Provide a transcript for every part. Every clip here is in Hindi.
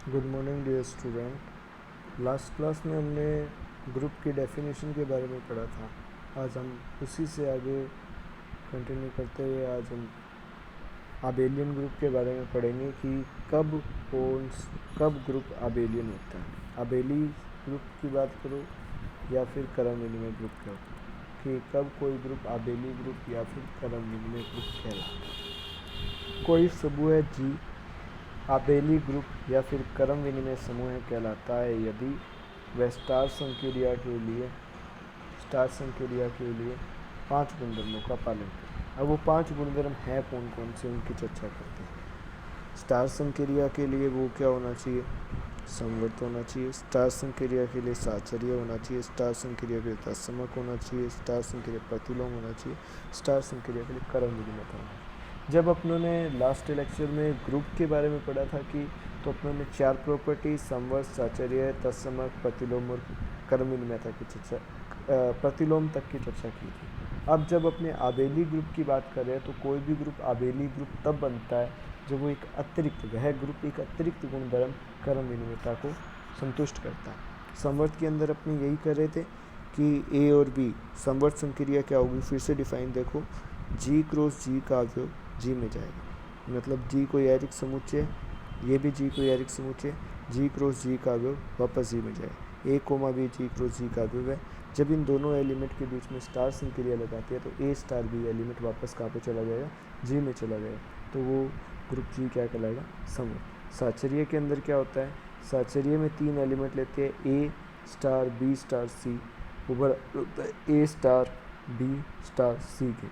Good morning dear student. Last class में हमने ग्रुप की डेफिनेशन के बारे में पढ़ा था। आज हम उसी से आगे कंटिन्यू करते हुए आज हम आबेलियन ग्रुप के बारे में पढ़ेंगे कि कब ग्रुप आबेलियन होता है। आबेली ग्रुप की बात करो या फिर क्रम विनिमय ग्रुप का, कि कब कोई ग्रुप आबेली ग्रुप या फिर क्रम विनिमय ग्रुप कहलाता है। कोई समूह है जी आबेली ग्रुप या फिर क्रम विनिमय समूह कहलाता है यदि वह स्टार संक्रिया के लिए 5 गुणधर्मों का पालन करे। अब वो 5 गुणधर्म हैं कौन कौन से, उनकी चर्चा करते हैं। स्टार संक्रिया के लिए वो क्या होना चाहिए, समवर्त होना चाहिए। स्टार संक्रिया के लिए साहचर्य होना चाहिए। स्टार संक्रिया के लिए तत्समक होना चाहिए। स्टार संक्रिया प्रतिलोम होना चाहिए। स्टार संक्रिया के लिए क्रम विनिमय होना चाहिए। जब अपनों ने लास्ट लेक्चर में ग्रुप के बारे में पढ़ा था कि तो अपनों ने 4 प्रॉपर्टी समवर्त, साहचर्य, तत्समक, प्रतिलोम और क्रम विनिमयता की चर्चा प्रतिलोम तक की चर्चा की थी। अब जब अपने आबेली ग्रुप की बात कर रहे हैं तो कोई भी ग्रुप आबेली ग्रुप तब बनता है जब वो एक अतिरिक्त गुणधर्म क्रम विनिमयता को संतुष्ट करता है। समवर्त के अंदर अपने यही कर रहे थे कि ए और बी समवर्त संक्रिया क्या होगी, फिर से डिफाइन देखो। जी क्रॉस जी का अवयव जी में जाएगा, मतलब जी कोई एरिक समुच्चय, ये भी जी कोई एरिक समुच्चय, जी क्रॉस जी का अवयव वापस जी में जाएगा। ए कोमा बी जी क्रॉस जी का अवयव है। जब इन दोनों एलिमेंट के बीच में स्टार संक्रिया लगाती है तो ए स्टार बी एलिमेंट वापस कहाँ पे चला जाएगा, जी में चला जाएगा। तो वो ग्रुप जी क्या कहलाएगा, समवर्त। साहचर्य के अंदर क्या होता है, साहचर्य में 3 एलिमेंट लेते हैं, ए स्टार बी स्टार सी, ऊपर होता है ए स्टार बी स्टार सी के,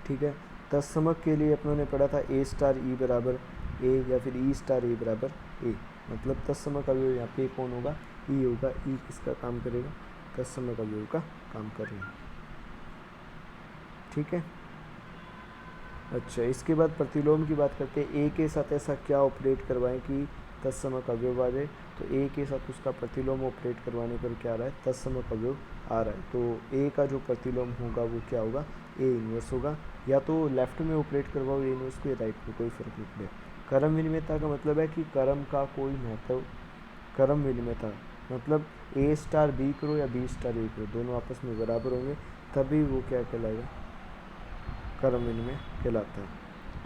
ठीक है। तत्समक के लिए अपनों ने पढ़ा था ए स्टार ई बराबर ए या फिर ई स्टार ए बराबर ए, मतलब तत्समक अवयव यहाँ पे कौन होगा, ई होगा। ई किसका काम करेगा, तत्समक अवयव का काम करेगा, ठीक है। अच्छा, इसके बाद प्रतिलोम की बात करते हैं। ए के साथ ऐसा क्या ऑपरेट करवाएं कि तत्समक अवयव आ जाए, तो ए के साथ उसका प्रतिलोम ऑपरेट करवाने पर क्या आ रहा है, तत्समक अवयव आ रहा है। तो ए का जो प्रतिलोम होगा वो क्या होगा, ए इनवर्स होगा। या तो लेफ्ट में ऑपरेट करवाओ ए इनवर्स को, या राइट में, कोई फर्क नहीं पड़ेगा। क्रम विनिमयता का मतलब है कि क्रम का कोई महत्व, क्रम विनिमयता मतलब ए स्टार बी करो या बी स्टार ए करो, दोनों आपस में बराबर होंगे तभी वो क्या कहलाएगा, क्रम विनिमय कहलाता है।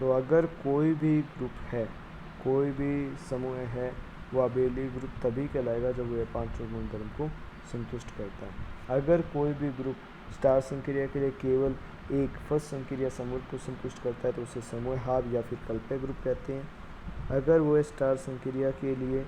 तो अगर कोई भी ग्रुप है, कोई भी समूह है, वो आबेली ग्रुप तभी कहलाएगा जब वो 5 गुणधर्म को संतुष्ट करता है। अगर कोई भी ग्रुप स्टार संक्रिया के लिए केवल एक फर्स्ट संक्रिया समवर्त को संतुष्ट करता है तो उसे समूहाभ या फिर कल्पय ग्रुप कहते हैं। अगर वो स्टार संक्रिया के लिए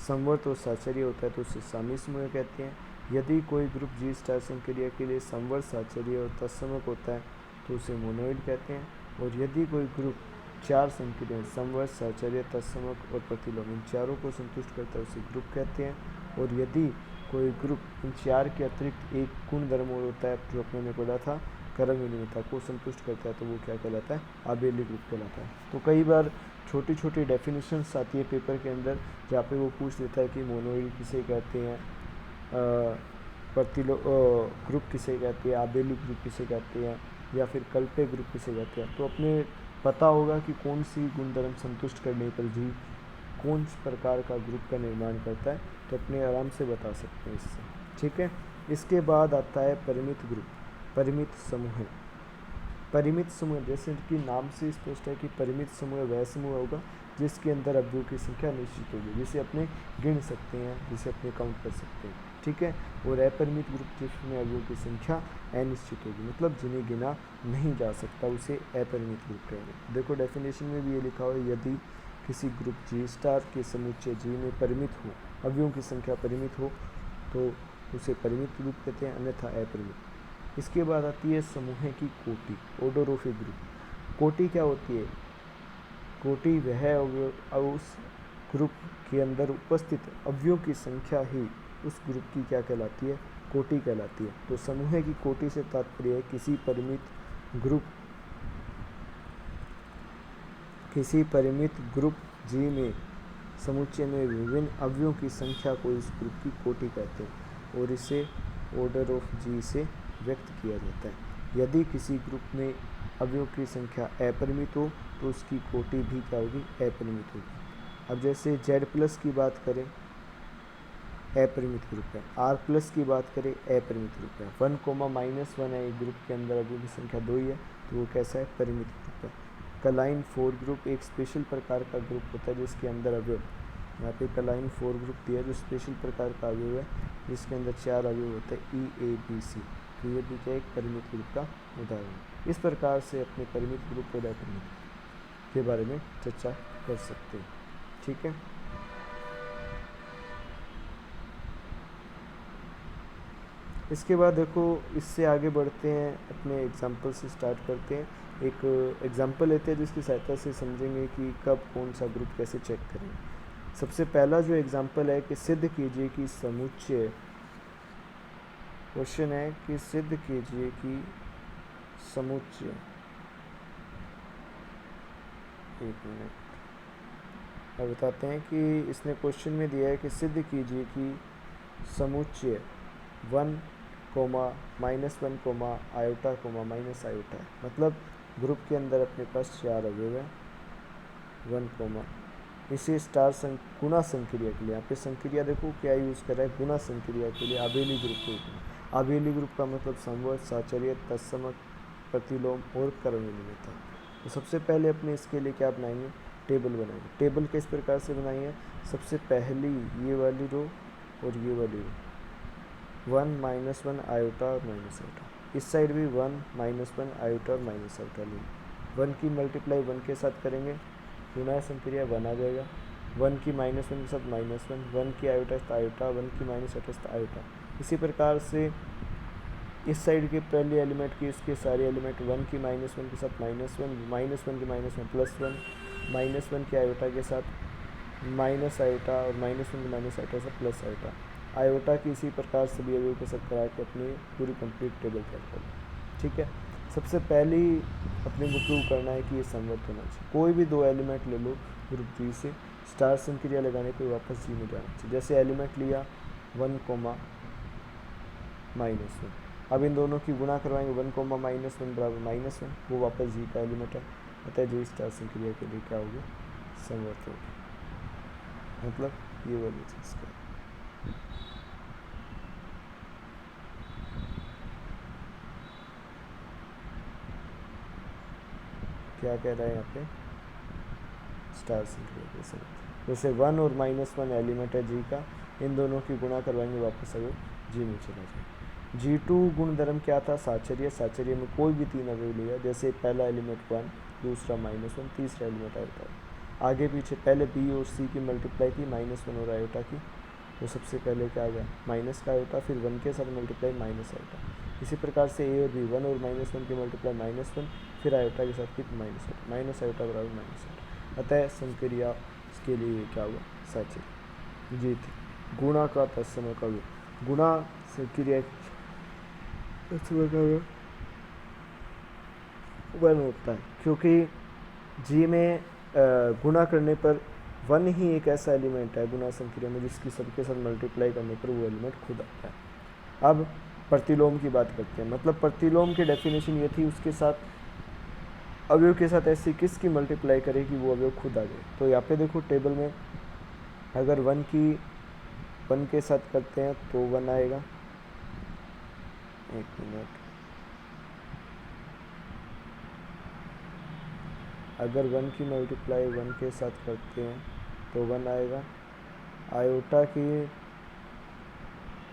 समवर्त और साहचर्य होता है तो उसे सामी समूह कहते हैं। यदि कोई ग्रुप जी स्टार संक्रिया के लिए समवर्त, साहचर्य और तत्समक होता है तो उसे मोनोइड कहते हैं। और यदि कोई ग्रुप 4 संक्रियाएं समवर्त, साहचर्य, तत्समक और प्रतिलोम इन चारों को संतुष्ट करता है उसे ग्रुप कहते हैं। और यदि कोई ग्रुप इन 4 के अतिरिक्त एक गुणधर्म और होता है जो अपने ने पढ़ा था, क्रम विनिमयता को संतुष्ट करता है, तो वो क्या कहलाता है, आबेली ग्रुप कहलाता है। तो कई बार छोटी छोटी डेफिनेशंस आती है पेपर के अंदर जहाँ पे वो पूछ देता है कि मोनोइड किसे कहते हैं, ग्रुप किसे कहते हैं, आबेली ग्रुप किसे कहते हैं, या फिर कल्पे ग्रुप किसे कहते हैं। तो अपने पता होगा कि कौन सी गुणधर्म संतुष्ट करने पर जी कौन प्रकार का ग्रुप का निर्माण करता है, तो अपने आराम से बता सकते हैं इससे, ठीक है। इसके बाद आता है परिमित ग्रुप, परिमित समूह। परिमित समूह जैसे कि नाम से स्पष्ट है कि परिमित समूह वह समूह होगा जिसके अंदर अवयवों की संख्या निश्चित होगी, जिसे अपने गिन सकते हैं, जिसे अपने काउंट कर सकते हैं, ठीक है। और अपरिमित ग्रुप जिसमें अवयवों की संख्या अनिश्चित होगी, मतलब जिन्हें गिना नहीं जा सकता, उसे अपरिमित ग्रुप कहेंगे। देखो डेफिनेशन में भी ये लिखा हुआ है, यदि किसी ग्रुप जी स्टार के समुच्चय जी में परिमित हो, अवयवों की संख्या परिमित हो, तो उसे परिमित ग्रुप कहते हैं, अन्यथा अपरिमित। इसके बाद आती है समूह की कोटि, ऑर्डर ऑफ ए ग्रुप। कोटि क्या होती है, कोटि वह अवयव उस ग्रुप के अंदर उपस्थित अवयवों की संख्या ही उस ग्रुप की क्या कहलाती है, कोटि कहलाती है। तो समूह की कोटि से तात्पर्य है किसी परिमित ग्रुप जी में समुच्चय में विभिन्न अवयवों की संख्या को इस ग्रुप की कोटि कहते हैं और इसे ऑर्डर ऑफ जी से व्यक्त किया जाता है। यदि किसी ग्रुप में अवयवों की संख्या अपरिमित हो तो उसकी कोटि भी क्या होगी, अपरिमित होगी। अब जैसे जेड प्लस की बात करें, अपरिमित ग्रुप है। आर प्लस की बात करें, अपरिमित ग्रुप है। 1 कोमा -1 है, एक ग्रुप के अंदर अवयव की संख्या 2 ही है, तो वो कैसा है, परिमित ग्रुप है। कलाइन 4 ग्रुप एक स्पेशल प्रकार का ग्रुप होता है जिसके अंदर अवयव, यहाँ पे कलाइन 4 ग्रुप दिया जो स्पेशल प्रकार का अवयव है जिसके अंदर 4 अवयव होते हैं, EABC। तो ये भी क्या एक परिमित ग्रुप का उदाहरण है। इस प्रकार से अपने परिमित ग्रुप और अपरिमित के बारे में चर्चा कर सकते हैं। ठीक है, इसके बाद देखो इससे आगे बढ़ते हैं, अपने एग्जाम्पल से स्टार्ट करते हैं। एक एग्जाम्पल लेते हैं जिसकी सहायता से समझेंगे कि कब कौन सा ग्रुप कैसे चेक करें। सबसे पहला जो एग्जाम्पल है कि सिद्ध कीजिए कि समुच्चय, क्वेश्चन है कि सिद्ध कीजिए कि समुच्चय, एक मिनट, अब बताते हैं कि इसने क्वेश्चन में दिया है कि सिद्ध कीजिए कि समुच्चय 1, -1, आयोटा, माइनस आयोटा है। मतलब ग्रुप के अंदर अपने पास 4 अवयव है, 1, इसे स्टार गुणा संक्रिया के लिए, यहाँ पे संक्रिया देखो क्या यूज़ कर रहा है, गुणा संक्रिया के लिए आबेली ग्रुप को। आबेली ग्रुप का मतलब समवर्त, साचर्य, तत्समक, प्रतिलोम और कर्मविनिमयता। तो सबसे पहले अपने इसके लिए क्या बनाएंगे, टेबल बनाएंगे। टेबल किस प्रकार से बनाई है, सबसे पहली ये वाली रो और ये वाली रो, 1, -1, आयोटा और माइनस आयोटा। इस साइड भी 1, -1, आयोटा और माइनस आयोटा लेंगे। 1 की मल्टीप्लाई 1 के साथ करेंगे, गुणा संक्रिया 1 आ जाएगा। 1 की -1 के साथ -1, 1 की आयोटा से आयोटा, 1 की माइनस आयोटा से आयोटा। इसी प्रकार से इस साइड के पहले एलिमेंट की इसके सारे एलिमेंट 1 की -1 के साथ -1, -1 की -1 +1, -1 की आयोटा के साथ माइनस आयोटा और -1 की माइनस आयोटा से प्लस आयोटा। आयोटा की इसी प्रकार सभी अवयव के साथ करा के अपनी पूरी कंप्लीट टेबल तैयार करें। ठीक है, सबसे पहले अपने को प्रूव करना है कि ये समवर्त होना चाहिए। कोई भी 2 एलिमेंट ले लो ग्रुप जी से, स्टार संक्रिया लगाने पे वापस जी में जाना चाहिए। जैसे एलिमेंट लिया 1, -1, अब इन दोनों की गुणा करवाएंगे, 1, -1 बराबर -1, वो वापस जी का एलिमेंट है, अतः जी स्टार संक्रिया के लिए क्या होगी, समवर्त होगी। मतलब ये वाली चीज़ का क्या कह रहा है यहाँ पे, स्टार संक्रिया के साथ जैसे 1 और -1 एलिमेंट है जी का, इन दोनों की गुणा करवाएंगे, वापस अगर जी में चला जाए। G2 गुणधर्म क्या था, साचर्य। साचर्य में कोई भी 3 अवयव लिया, जैसे पहला एलिमेंट 1, दूसरा -1, तीसरा एलिमेंट आयोटा। आगे पीछे पहले B और C की मल्टीप्लाई की, -1 और आयोटा की, तो सबसे पहले क्या आ गया, माइनस का आयोटा, फिर 1 के साथ मल्टीप्लाई माइनस आयोटा। इसी प्रकार से A और B 1 और -1 की मल्टीप्लाई -1, फिर आयोटा के साथ की माइनस आयोटा, माइनस आयोटा बराबर माइनस आयोटा। अतः संक्रिया के लिए क्या हुआ, साचर्य। जी थी गुणा का तत्समय का गुणा संक्रिया वन होता है, क्योंकि जी में गुणा करने पर 1 ही एक ऐसा एलिमेंट है गुणा संक्रिया में जिसकी सबके साथ मल्टीप्लाई करने पर वो एलिमेंट खुद आता है। अब प्रतिलोम की बात करते हैं। मतलब प्रतिलोम की डेफिनेशन ये थी, उसके साथ अवयव के साथ ऐसी किसकी मल्टीप्लाई करे कि वो अवयव खुद आ जाए। तो यहाँ पे देखो टेबल में अगर 1 के साथ करते हैं तो 1 आएगा, एक मिनट, अगर 1 की मल्टीप्लाई 1 के साथ करते हैं तो 1 आएगा। आयोटा की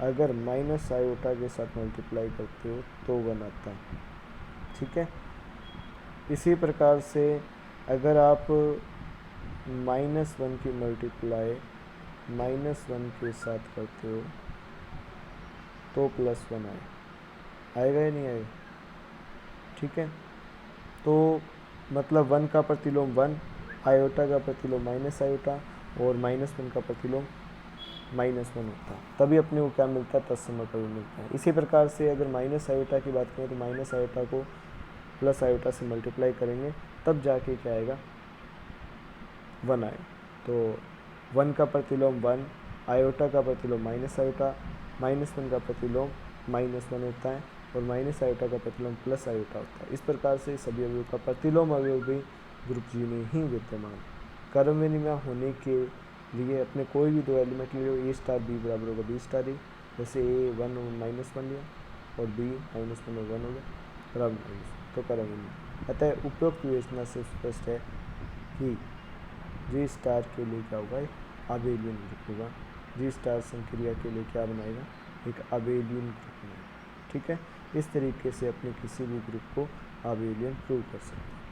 अगर माइनस आयोटा के साथ मल्टीप्लाई करते हो तो 1 आता है। ठीक है, इसी प्रकार से अगर आप -1 की मल्टीप्लाई -1 के साथ करते हो तो +1 आएगा या नहीं आएगा। ठीक है, तो मतलब 1 का प्रतिलोम 1, आयोटा का प्रतिलोम माइनस आयोटा और -1 का प्रतिलोम -1 होता है, तभी अपने को क्या मिलता है, तत्समक भी मिलता है। इसी प्रकार से अगर माइनस आयोटा की बात करें तो माइनस आयोटा को प्लस आयोटा से मल्टीप्लाई करेंगे तब जाके क्या आएगा, 1 आएगा। तो 1 का प्रतिलोम 1, आयोटा का प्रतिलोम माइनस आयोटा, -1 का प्रतिलोम -1 होता है और माइनस आयोटा का प्रतिलोम प्लस आयोटा होता है। इस प्रकार से सभी अवयव का प्रतिलोम अवयव भी ग्रुप जी में ही विद्यमान कर्म विनिमय होने के लिए अपने कोई भी दो एलिमेंट ले लो, ए स्टार बी बराबर होगा बी स्टार ए, जैसे ए 1 और -1 लिया और बी -1 और 1 हो गया बराबर -1, तो कर्म विनिमय। अतः उपरोक्त विवेचना से स्पष्ट है कि जी स्टार के लिए क्या होगा, एक आबेलियन ग्रुप होगा। जी स्टार संक्रिया के लिए क्या बनाएगा, एक आबेलियन ग्रुप बनाएगा। ठीक है, इस तरीके से अपने किसी भी ग्रुप को आबेलियन प्रूव कर सकते हैं।